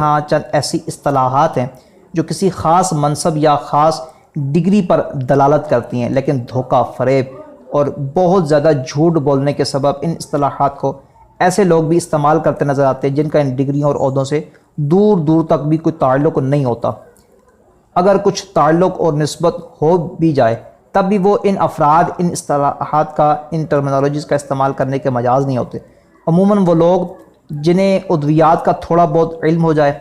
ہاں چند ایسی اصطلاحات ہیں جو کسی خاص منصب یا خاص ڈگری پر دلالت کرتی ہیں، لیکن دھوکہ، فریب اور بہت زیادہ جھوٹ بولنے کے سبب ان اصطلاحات کو ایسے لوگ بھی استعمال کرتے نظر آتے ہیں جن کا ان ڈگریوں اور عہدوں سے دور دور تک بھی کوئی تعلق نہیں ہوتا۔ اگر کچھ تعلق اور نسبت ہو بھی جائے تب بھی وہ ان افراد ان اصطلاحات کا، ان ٹرمینالوجیز کا استعمال کرنے کے مجاز نہیں ہوتے۔ عموماً وہ لوگ جنہیں ادویات کا تھوڑا بہت علم ہو جائے،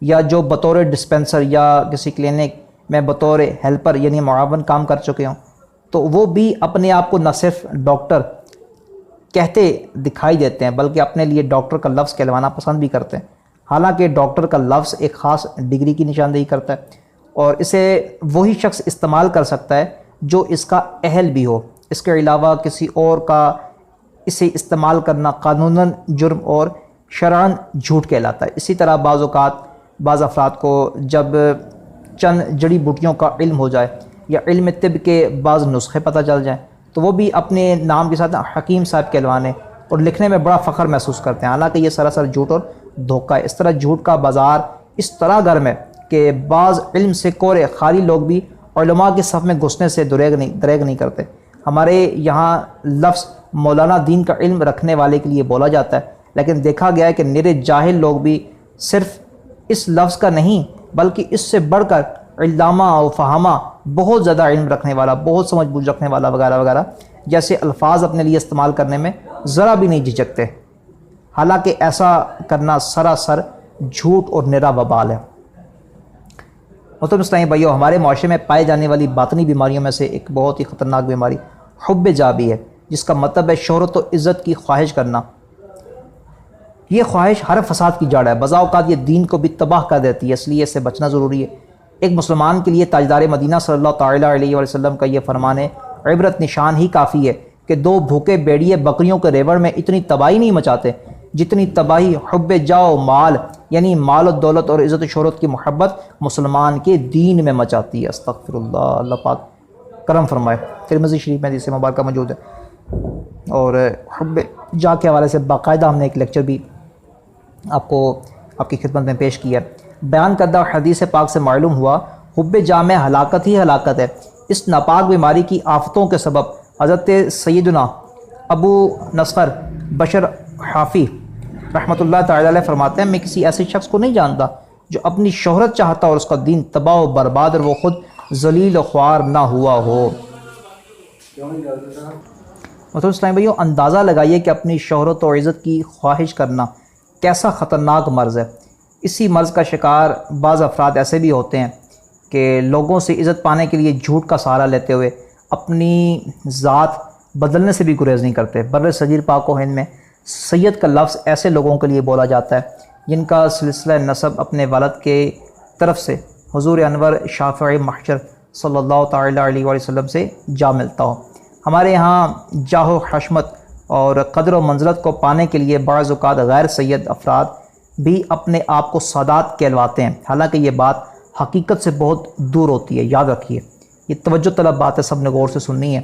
یا جو بطور ڈسپنسر یا کسی کلینک میں بطور ہیلپر یعنی معاون کام کر چکے ہوں، تو وہ بھی اپنے آپ کو نہ صرف ڈاکٹر کہتے دکھائی دیتے ہیں بلکہ اپنے لیے ڈاکٹر کا لفظ کہلوانا پسند بھی کرتے ہیں، حالانکہ ڈاکٹر کا لفظ ایک خاص ڈگری کی نشاندہی کرتا ہے اور اسے وہی شخص استعمال کر سکتا ہے جو اس کا اہل بھی ہو۔ اس کے علاوہ کسی اور کا اسے استعمال کرنا قانوناً جرم اور شرعاً جھوٹ کہلاتا ہے۔ اسی طرح بعض اوقات بعض افراد کو جب چند جڑی بوٹیوں کا علم ہو جائے یا علم طب کے بعض نسخے پتہ چل جائیں تو وہ بھی اپنے نام کے ساتھ حکیم صاحب کہلوانے اور لکھنے میں بڑا فخر محسوس کرتے ہیں، حالانکہ یہ سراسر جھوٹ اور دھوکہ ہے۔ اس طرح جھوٹ کا بازار اس طرح گرم ہے کہ بعض علم سے کورے خالی لوگ بھی علماء کے صف میں گھسنے سے دریغ نہیں کرتے۔ ہمارے یہاں لفظ مولانا دین کا علم رکھنے والے کے لیے بولا جاتا ہے، لیکن دیکھا گیا ہے کہ نرے جاہل لوگ بھی صرف اس لفظ کا نہیں بلکہ اس سے بڑھ کر علامہ و فہامہ، بہت زیادہ علم رکھنے والا، بہت سمجھ بوجھ رکھنے والا وغیرہ وغیرہ جیسے الفاظ اپنے لیے استعمال کرنے میں ذرا بھی نہیں جھجکتے، حالانکہ ایسا کرنا سراسر جھوٹ اور نرا وبال ہے۔ محترم اسلامی بھائیو، ہمارے معاشرے میں پائے جانے والی باطنی بیماریوں میں سے ایک بہت ہی خطرناک بیماری حب جاہ بھی ہے، جس کا مطلب ہے شہرت و عزت کی خواہش کرنا۔ یہ خواہش ہر فساد کی جڑ ہے، بعض اوقات یہ دین کو بھی تباہ کر دیتی ہے، اس لیے اس سے بچنا ضروری ہے۔ ایک مسلمان کے لیے تاجدار مدینہ صلی اللہ تعالیٰ علیہ وسلم کا یہ فرمان ہے، عبرت نشان ہی کافی ہے کہ دو بھوکے بیڑیے بکریوں کے ریوڑ میں اتنی تباہی نہیں مچاتے جتنی تباہی حب جاہ و مال یعنی مال و دولت اور عزت و شہرت کی محبت مسلمان کے دین میں مچاتی ہے۔ استغفر اللہ، اللہ پاک کرم فرمائے۔ ترمذی شریف میں حدیث مبارکہ موجود ہے، اور حب جاہ کے حوالے سے باقاعدہ ہم نے ایک لیکچر بھی آپ کی خدمت میں پیش کیا ہے۔ بیان کردہ حدیث پاک سے معلوم ہوا حب جاہ میں ہلاکت ہی ہلاکت ہے۔ اس ناپاک بیماری کی آفتوں کے سبب حضرت سیدنا ابو نصر بشر حافی رحمۃ اللہ تعالی علیہ فرماتے ہیں، میں کسی ایسے شخص کو نہیں جانتا جو اپنی شہرت چاہتا اور اس کا دین تباہ و برباد اور وہ خود ذلیل و خوار نہ ہوا ہو۔ محترم اسلامی بھائیو، اندازہ لگائیے کہ اپنی شہرت و عزت کی خواہش کرنا کیسا خطرناک مرض ہے۔ اسی مرض کا شکار بعض افراد ایسے بھی ہوتے ہیں کہ لوگوں سے عزت پانے کے لیے جھوٹ کا سہارا لیتے ہوئے اپنی ذات بدلنے سے بھی گریز نہیں کرتے۔ بر صغیر پاک و ہند میں سید کا لفظ ایسے لوگوں کے لیے بولا جاتا ہے جن کا سلسلہ نسب اپنے والد کے طرف سے حضور انور شافع محشر صلی اللہ تعالیٰ علیہ وسلم سے جا ملتا ہو۔ ہمارے ہاں جاہ و حشمت اور قدر و منزلت کو پانے کے لیے بعض اوقات غیر سید افراد بھی اپنے آپ کو سادات کہلواتے ہیں، حالانکہ یہ بات حقیقت سے بہت دور ہوتی ہے۔ یاد رکھیے، یہ توجہ طلب بات ہے، سب نے غور سے سننی ہے۔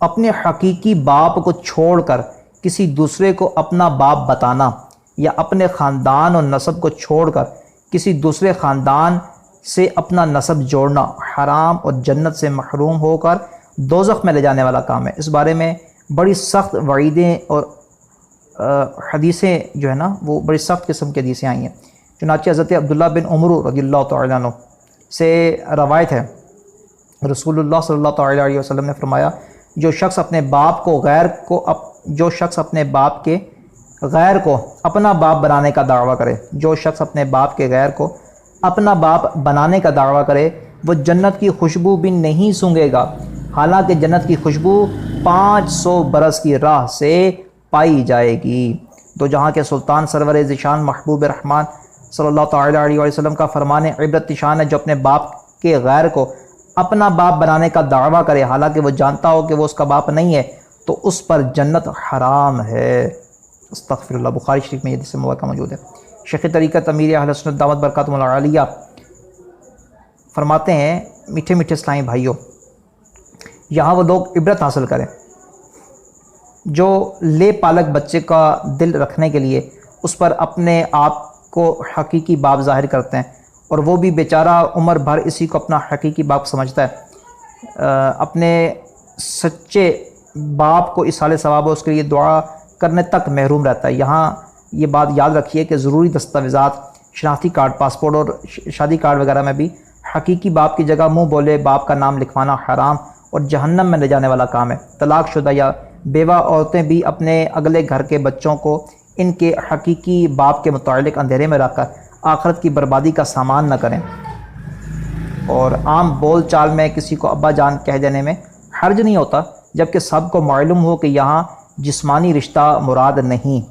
اپنے حقیقی باپ کو چھوڑ کر کسی دوسرے کو اپنا باپ بتانا یا اپنے خاندان اور نسب کو چھوڑ کر کسی دوسرے خاندان سے اپنا نسب جوڑنا حرام اور جنت سے محروم ہو کر دوزخ میں لے جانے والا کام ہے۔ اس بارے میں بڑی سخت وعیدیں اور حدیثیں جو ہے نا وہ بڑی سخت قسم کی حدیثیں آئی ہیں۔ چنانچہ حضرت عبداللہ بن عمر رضی اللہ تعالیٰ عنہ سے روایت ہے، رسول اللہ صلی اللہ تعالیٰ علیہ وسلم نے فرمایا، جو شخص اپنے باپ کے غیر کو اپنا باپ بنانے کا دعویٰ کرے، جو شخص اپنے باپ کے غیر کو اپنا باپ بنانے کا دعویٰ کرے، وہ جنت کی خوشبو بھی نہیں سونگھے گا، حالانکہ جنت کی خوشبو 500 برس کی راہ سے پائی جائے گی۔ تو جہاں کے سلطان سرور ذیشان محبوب رحمان صلی اللہ تعالیٰ علیہ وسلم کا فرمان عبرت نشان ہے، جو اپنے باپ کے غیر کو اپنا باپ بنانے کا دعویٰ کرے حالانکہ وہ جانتا ہو کہ وہ اس کا باپ نہیں ہے، تو اس پر جنت حرام ہے۔ استغفر اللہ۔ بخاری شریف میں یہ حدیث مبارکہ موجود ہے۔ شیخ طریقت امیر اہل سنت دعوت برکاتہ العالیہ فرماتے ہیں، میٹھے میٹھے اسلامی بھائیوں، یہاں وہ لوگ عبرت حاصل کریں جو لے پالک بچے کا دل رکھنے کے لیے اس پر اپنے آپ کو حقیقی باپ ظاہر کرتے ہیں، اور وہ بھی بیچارہ عمر بھر اسی کو اپنا حقیقی باپ سمجھتا ہے، اپنے سچے باپ کو اصال ثواب اس کے لیے دعا کرنے تک محروم رہتا ہے۔ یہاں یہ بات یاد رکھیے کہ ضروری دستاویزات، شناختی کارڈ، پاسپورٹ اور شادی کارڈ وغیرہ میں بھی حقیقی باپ کی جگہ منہ بولے باپ کا نام لکھوانا حرام اور جہنم میں لے جانے والا کام ہے۔ طلاق شدہ یا بیوہ عورتیں بھی اپنے اگلے گھر کے بچوں کو ان کے حقیقی باپ کے متعلق اندھیرے میں رکھ کر آخرت کی بربادی کا سامان نہ کریں، اور عام بول چال میں کسی کو ابا جان کہہ دینے میں حرج نہیں ہوتا، جبکہ سب کو معلوم ہو کہ یہاں جسمانی رشتہ مراد نہیں۔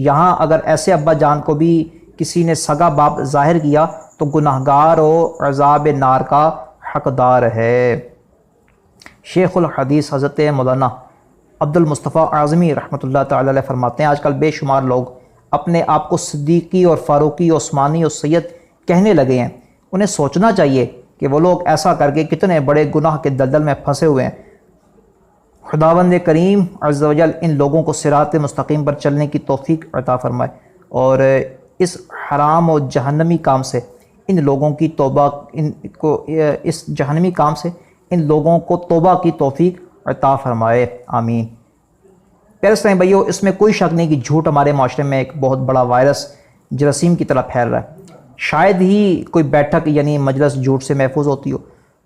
یہاں اگر ایسے ابا جان کو بھی کسی نے سگا باپ ظاہر کیا تو گناہگار و عذاب نار کا حقدار ہے۔ شیخ الحدیث حضرت مولانا عبد المصطفیٰ اعظمی رحمۃ اللہ تعالی علیہ فرماتے ہیں، آج کل بے شمار لوگ اپنے آپ کو صدیقی اور فاروقی عثمانی اور سید کہنے لگے ہیں۔ انہیں سوچنا چاہیے کہ وہ لوگ ایسا کر کے کتنے بڑے گناہ کے دلدل میں پھنسے ہوئے ہیں۔ خداوند کریم عز و جل ان لوگوں کو صراط مستقیم پر چلنے کی توفیق عطا فرمائے، اور اس حرام و جہنمی کام سے ان لوگوں کی توبہ توبہ کی توفیق عطا فرمائے، آمین۔ پیارے اسلامی بھائیو، اس میں کوئی شک نہیں کہ جھوٹ ہمارے معاشرے میں ایک بہت بڑا وائرس جراثیم کی طرح پھیل رہا ہے۔ شاید ہی کوئی بیٹھک یعنی مجلس جھوٹ سے محفوظ ہوتی ہو۔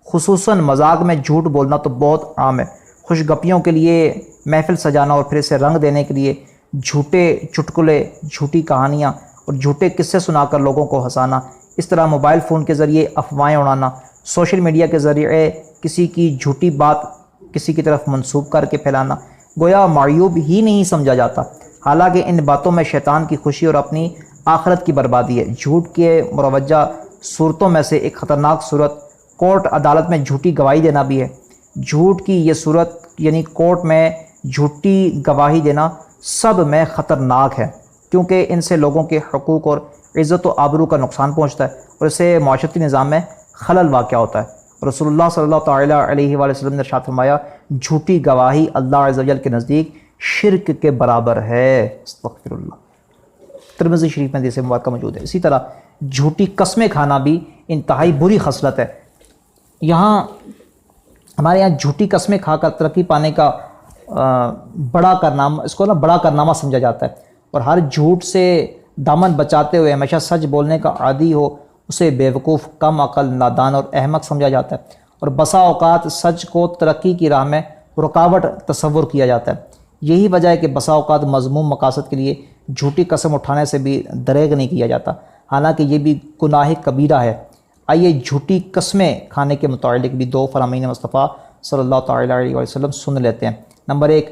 خصوصاً مذاق میں جھوٹ بولنا تو بہت عام ہے۔ خوش گپیوں کے لیے محفل سجانا اور پھر اسے رنگ دینے کے لیے جھوٹے چٹکلے، جھوٹی کہانیاں اور جھوٹے قصے سنا کر لوگوں کو ہنسانا، اس طرح موبائل فون کے ذریعے افواہیں اڑانا، سوشل میڈیا کے ذریعے کسی کی جھوٹی بات کسی کی طرف منسوب کر کے پھیلانا گویا معیوب ہی نہیں سمجھا جاتا، حالانکہ ان باتوں میں شیطان کی خوشی اور اپنی آخرت کی بربادی ہے۔ جھوٹ کے مروجہ صورتوں میں سے ایک خطرناک صورت کورٹ عدالت میں جھوٹی گواہی دینا بھی ہے۔ جھوٹ کی یہ صورت یعنی کورٹ میں جھوٹی گواہی دینا سب میں خطرناک ہے، کیونکہ ان سے لوگوں کے حقوق اور عزت و آبرو کا نقصان پہنچتا ہے اور اس سے معاشرتی نظام میں خلل واقع ہوتا ہے۔ رسول اللہ صلی اللہ تعالیٰ علیہ وآلہ وسلم نے ارشاد فرمایا، جھوٹی گواہی اللہ عز و جل کے نزدیک شرک کے برابر ہے۔ استغفر اللہ۔ ترمذی شریف میں حدیث مبارکہ موجود ہے۔ اسی طرح جھوٹی قسمیں کھانا بھی انتہائی بری خصلت ہے۔ ہمارے یہاں جھوٹی قسمیں کھا کر ترقی پانے کا بڑا کارنامہ سمجھا جاتا ہے، اور ہر جھوٹ سے دامن بچاتے ہوئے ہمیشہ سچ بولنے کا عادی ہو اسے بیوقوف، کم عقل، نادان اور احمق سمجھا جاتا ہے، اور بسا اوقات سچ کو ترقی کی راہ میں رکاوٹ تصور کیا جاتا ہے۔ یہی وجہ ہے کہ بسا اوقات مذموم مقاصد کے لیے جھوٹی قسم اٹھانے سے بھی دریغ نہیں کیا جاتا، حالانکہ یہ بھی گناہ کبیرہ ہے۔ آئیے جھوٹی قسمیں کھانے کے متعلق بھی دو فرامین مصطفیٰ صلی اللہ تعالیٰ علیہ وسلم سن لیتے ہیں۔ نمبر 1،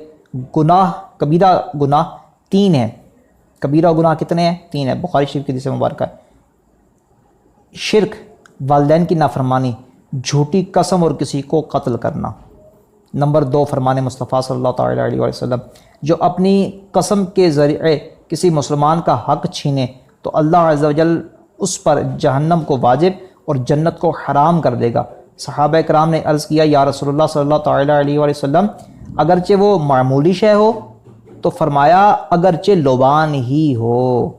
کبیرہ گناہ 3 ہیں۔ کبیرہ گناہ کتنے ہیں؟ 3 ہیں، بخاری شریف کی حدیث مبارکہ ہے۔ شرک، والدین کی نافرمانی، جھوٹی قسم اور کسی کو قتل کرنا۔ نمبر 2، فرمان مصطفیٰ صلی اللہ تعالیٰ علیہ وسلم، جو اپنی قسم کے ذریعے کسی مسلمان کا حق چھینے تو اللہ عز و جل اس پر جہنم کو واجب اور جنت کو حرام کر دے گا۔ صحابہ کرام نے عرض کیا، یا رسول اللہ صلی اللہ تعالیٰ علیہ وسلم، اگرچہ وہ معمولی شے ہو؟ تو فرمایا اگرچہ لبان ہی ہو۔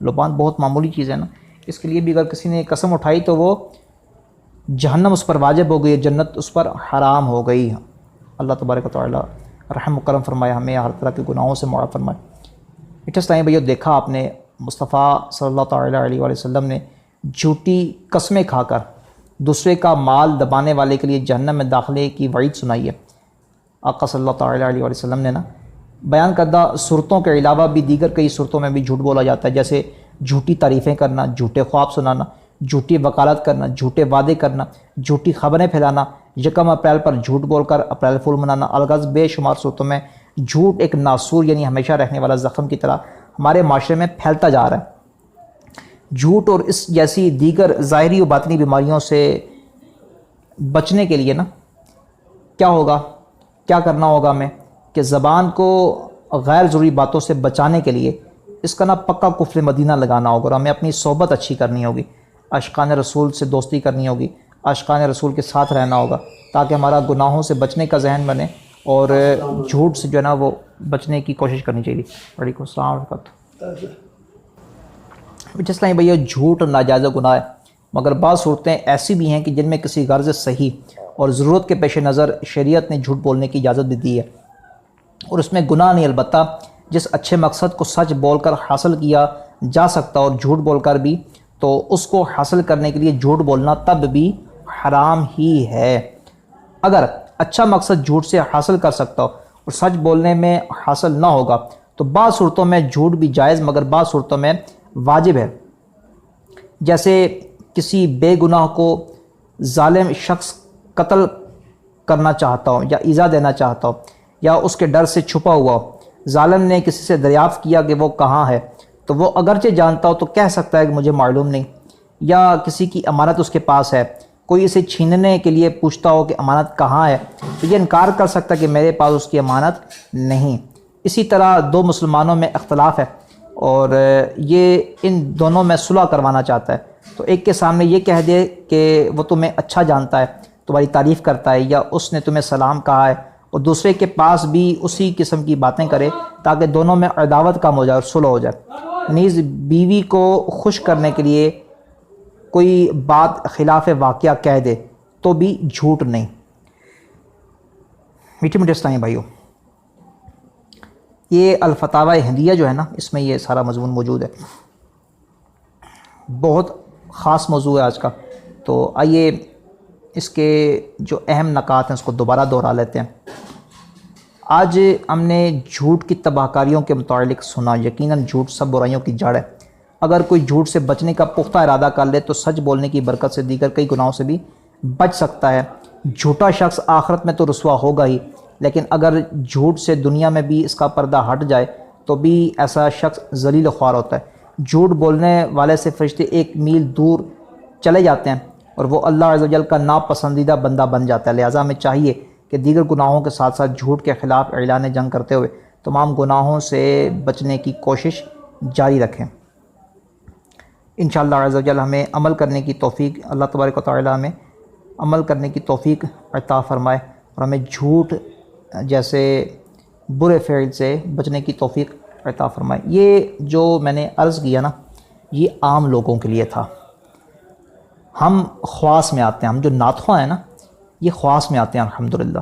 لبان بہت معمولی چیز ہے نا، اس کے لیے بھی اگر کسی نے قسم اٹھائی تو وہ جہنم اس پر واجب ہو گئی، جنت اس پر حرام ہو گئی۔ اللہ تبارک و تعالیٰ رحم و کرم فرمائے، ہمیں ہر طرح کے گناہوں سے معاف فرمائے۔ اٹھائیں بھائیو، دیکھا آپ نے مصطفیٰ صلی اللہ تعالیٰ علیہ وسلم نے جھوٹی قسمیں کھا کر دوسرے کا مال دبانے والے کے لیے جہنم میں داخلے کی وعید سنائی ہے۔ آقا صلی اللہ تعالیٰ علیہ وسلم نے بیان کردہ صورتوں کے علاوہ بھی دیگر کئی صورتوں میں بھی جھوٹ بولا جاتا ہے، جیسے جھوٹی تعریفیں کرنا، جھوٹے خواب سنانا، جھوٹی وکالت کرنا، جھوٹے وعدے کرنا، جھوٹی خبریں پھیلانا، 1 اپریل پر جھوٹ بول کر اپریل فول منانا، الغرض بے شمار صورتوں میں جھوٹ ایک ناسور یعنی ہمیشہ رہنے والا زخم کی طرح ہمارے معاشرے میں پھیلتا جا رہا ہے۔ جھوٹ اور اس جیسی دیگر ظاہری و باطنی بیماریوں سے بچنے کے لیے کیا کرنا ہوگا ہمیں کہ زبان کو غیر ضروری باتوں سے بچانے کے لیے اس کا پکا کفر مدینہ لگانا ہوگا، اور ہمیں اپنی صحبت اچھی کرنی ہوگی، عاشقان رسول سے دوستی کرنی ہوگی، عاشقان رسول کے ساتھ رہنا ہوگا، تاکہ ہمارا گناہوں سے بچنے کا ذہن بنے اور جھوٹ سے جو ہے نا وہ بچنے کی کوشش کرنی چاہیے۔ وعلیکم السلام ورحمۃ اللہ۔ جس طرح بھیا جھوٹ ناجائز گناہ ہے، مگر بعض صورتیں ایسی بھی ہیں کہ جن میں کسی غرض صحیح اور ضرورت کے پیش نظر شریعت نے جھوٹ بولنے کی اجازت بھی دی ہے، اور اس میں گناہ نہیں، البتہ جس اچھے مقصد کو سچ بول کر حاصل کیا جا سکتا اور جھوٹ بول کر بھی، تو اس کو حاصل کرنے کے لیے جھوٹ بولنا تب بھی حرام ہی ہے۔ اگر اچھا مقصد جھوٹ سے حاصل کر سکتا ہو اور سچ بولنے میں حاصل نہ ہوگا تو بعض صورتوں میں جھوٹ بھی جائز مگر بعض صورتوں میں واجب ہے، جیسے کسی بے گناہ کو ظالم شخص قتل کرنا چاہتا ہو یا ایذا دینا چاہتا ہو یا اس کے ڈر سے چھپا ہوا ہو، ظالم نے کسی سے دریافت کیا کہ وہ کہاں ہے تو وہ اگرچہ جانتا ہو تو کہہ سکتا ہے کہ مجھے معلوم نہیں، یا کسی کی امانت اس کے پاس ہے، کوئی اسے چھیننے کے لیے پوچھتا ہو کہ امانت کہاں ہے تو یہ انکار کر سکتا ہے کہ میرے پاس اس کی امانت نہیں۔ اسی طرح دو مسلمانوں میں اختلاف ہے اور یہ ان دونوں میں صلح کروانا چاہتا ہے تو ایک کے سامنے یہ کہہ دے کہ وہ تمہیں اچھا جانتا ہے، تمہاری تعریف کرتا ہے، یا اس نے تمہیں سلام کہا ہے، اور دوسرے کے پاس بھی اسی قسم کی باتیں کرے تاکہ دونوں میں عداوت کم ہو جائے اور صلح ہو جائے۔ نیز بیوی کو خوش کرنے کے لیے کوئی بات خلاف واقعہ کہہ دے تو بھی جھوٹ نہیں۔ میٹھے میٹھے اسلامی بھائیوں، یہ الفتاوی ہندیہ جو ہے نا، اس میں یہ سارا مضمون موجود ہے، بہت خاص موضوع ہے آج کا، تو آئیے اس کے جو اہم نکات ہیں اس کو دوبارہ دہرا لیتے ہیں۔ آج ہم نے جھوٹ کی تباہ کاریوں کے متعلق سنا۔ یقیناً جھوٹ سب برائیوں کی جڑ ہے۔ اگر کوئی جھوٹ سے بچنے کا پختہ ارادہ کر لے تو سچ بولنے کی برکت سے دیگر کئی گناہوں سے بھی بچ سکتا ہے۔ جھوٹا شخص آخرت میں تو رسوا ہوگا ہی، لیکن اگر جھوٹ سے دنیا میں بھی اس کا پردہ ہٹ جائے تو بھی ایسا شخص ذلیل و خوار ہوتا ہے۔ جھوٹ بولنے والے سے فرشتے 1 میل دور چلے جاتے ہیں اور وہ اللہ عز و جل کا ناپسندیدہ بندہ بن جاتا ہے۔ لہٰذا ہمیں چاہیے کہ دیگر گناہوں کے ساتھ ساتھ جھوٹ کے خلاف اعلان جنگ کرتے ہوئے تمام گناہوں سے بچنے کی کوشش جاری رکھیں۔ انشاءاللہ عز و جل ہمیں عمل کرنے کی توفیق، اللہ تبارک و تعالی ہمیں عمل کرنے کی توفیق عطا فرمائے اور ہمیں جھوٹ جیسے برے فعل سے بچنے کی توفیق عطا فرمائے۔ یہ جو میں نے عرض کیا نا، یہ عام لوگوں کے لیے تھا۔ ہم خواص میں آتے ہیں، ہم جو ناتخواں ہیں نا، یہ خواص میں آتے ہیں الحمدللہ۔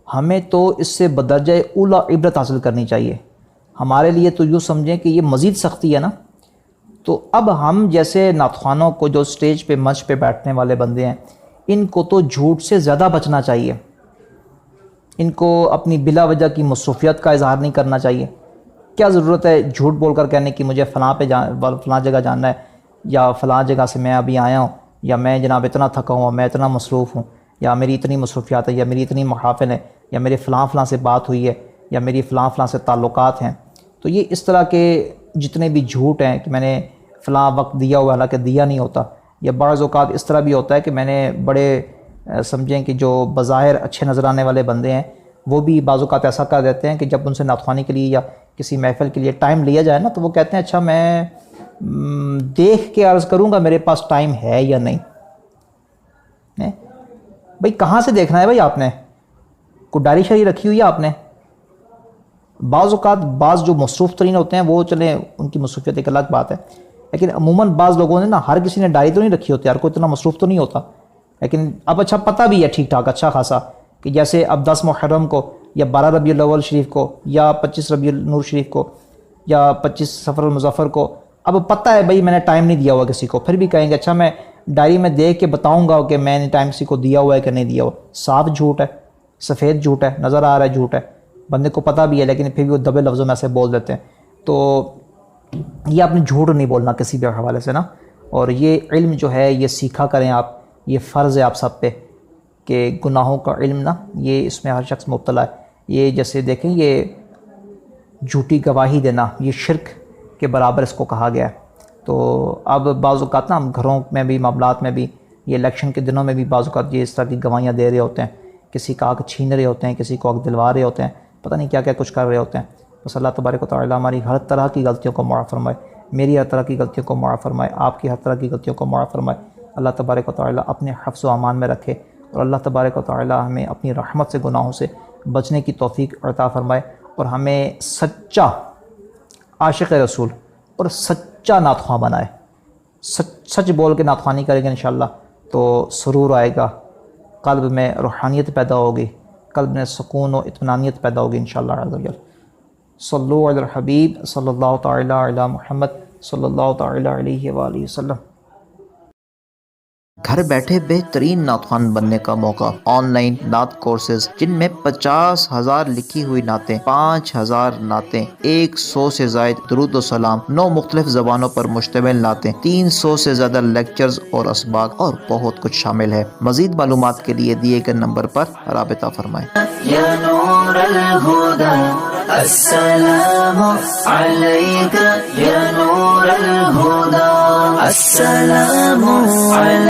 ہمیں تو اس سے بدرجہ اولا عبرت حاصل کرنی چاہیے۔ ہمارے لیے تو یوں سمجھیں کہ یہ مزید سختی ہے نا، تو اب ہم جیسے ناتخوانوں کو جو سٹیج پہ منچ پہ بیٹھنے والے بندے ہیں، ان کو تو جھوٹ سے زیادہ بچنا چاہیے۔ ان کو اپنی بلا وجہ کی مصروفیت کا اظہار نہیں کرنا چاہیے۔ کیا ضرورت ہے جھوٹ بول کر کہنے کی مجھے فلاں جگہ جانا ہے، یا فلاں جگہ سے میں ابھی آیا ہوں، یا میں جناب اتنا تھکا ہوں، میں اتنا مصروف ہوں، یا میری اتنی مصروفیات ہے، یا میری اتنی محافل ہے، یا میرے فلاں سے بات ہوئی ہے، یا میری فلاں سے تعلقات ہیں۔ تو یہ اس طرح کے جتنے بھی جھوٹ ہیں کہ میں نے فلاں وقت دیا ہوا حالانکہ دیا نہیں ہوتا، یا بعض اوقات اس طرح بھی ہوتا ہے کہ میں نے بڑے سمجھیں کہ جو بظاہر اچھے نظر آنے والے بندے ہیں وہ بھی بعض اوقات ایسا کر دیتے ہیں کہ جب ان سے ناتخوانی کے لیے یا کسی محفل کے لیے ٹائم لیا جائے نا تو وہ کہتے ہیں اچھا میں دیکھ کے عرض کروں گا میرے پاس ٹائم ہے یا نہیں۔ بھئی کہاں سے دیکھنا ہے بھئی؟ آپ نے کوئی ڈائری شاری رکھی ہوئی ہے آپ نے؟ بعض اوقات بعض جو مصروف ترین ہوتے ہیں وہ چلیں ان کی مصروفیت ایک الگ بات ہے، لیکن عموماً بعض لوگوں نے نا، ہر کسی نے ڈائری تو نہیں رکھی ہوتی، ہر کوئی اتنا مصروف تو نہیں ہوتا، لیکن اب اچھا پتہ بھی ہے ٹھیک ٹھاک اچھا خاصا کہ جیسے اب 10 محرم کو یا 12 ربیع الاول شریف کو یا 25 ربیع النور شریف کو یا 25 صفر المظفر کو اب پتہ ہے بھئی میں نے ٹائم نہیں دیا ہوا کسی کو، پھر بھی کہیں گے اچھا میں ڈائری میں دیکھ کے بتاؤں گا کہ میں نے ٹائم کسی کو دیا ہوا ہے کہ نہیں دیا ہوا۔ صاف جھوٹ ہے، سفید جھوٹ ہے، نظر آ رہا ہے جھوٹ ہے، بندے کو پتہ بھی ہے لیکن پھر بھی وہ دبے لفظوں میں ایسے بول دیتے ہیں۔ تو یہ آپ نے جھوٹ نہیں بولنا کسی بھی حوالے سے نا، اور یہ علم جو ہے یہ سیکھا کریں آپ، یہ فرض ہے آپ سب پہ کہ گناہوں کا علم نا، یہ اس میں ہر شخص مبتلا ہے۔ یہ جیسے دیکھیں یہ جھوٹی گواہی دینا، یہ شرک کے برابر اس کو کہا گیا ہے۔ تو اب بعض اوقات نا ہم گھروں میں بھی، معاملات میں بھی، یہ الیکشن کے دنوں میں بھی بعض اوقات یہ اس طرح کی گواہیاں دے رہے ہوتے ہیں، کسی کا حق چھین رہے ہوتے ہیں، کسی کو حق دلوا رہے ہوتے ہیں، پتہ نہیں کیا کیا کچھ کر رہے ہوتے ہیں۔ بس اللہ تبارک و تعالی ہماری ہر طرح کی غلطیوں کو معاف فرمائے، میری ہر طرح کی غلطیوں کو معاف فرمائے، آپ کی ہر طرح کی غلطیوں کو معاف فرمائے۔ اللہ تبارک و تعالی اپنے حفظ و امان میں رکھے، اور اللہ تبارک و تعالی ہمیں اپنی رحمت سے گناہوں سے بچنے کی توفیق عطا فرمائے، اور ہمیں سچا عاشق رسول اور سچا ناتخواں بنائے۔ سچ بول کے نعت خوانی کریں گے انشاءاللہ تو سرور آئے گا، قلب میں روحانیت پیدا ہوگی، قلب میں سکون و اطمینانیت پیدا ہوگی انشاءاللہ عز و جل۔ صلو علی الحبیب صلی اللہ تعالی علی محمد صلی اللہ تعالی علیہ وآلہ وسلم۔ گھر بیٹھے بہترین نعت خوان بننے کا موقع، آن لائن نعت کورسز جن میں 50,000 لکھی ہوئی نعتیں، 5,000 نعتیں، 100 سے زائد درود و سلام، 9 مختلف زبانوں پر مشتمل نعتیں، 300 سے زیادہ لیکچرز اور اسباق اور بہت کچھ شامل ہے۔ مزید معلومات کے لیے دیے گئے نمبر پر رابطہ فرمائیں۔ یا نور الہدی السلام علیک یا نور الہدی السلام علیک۔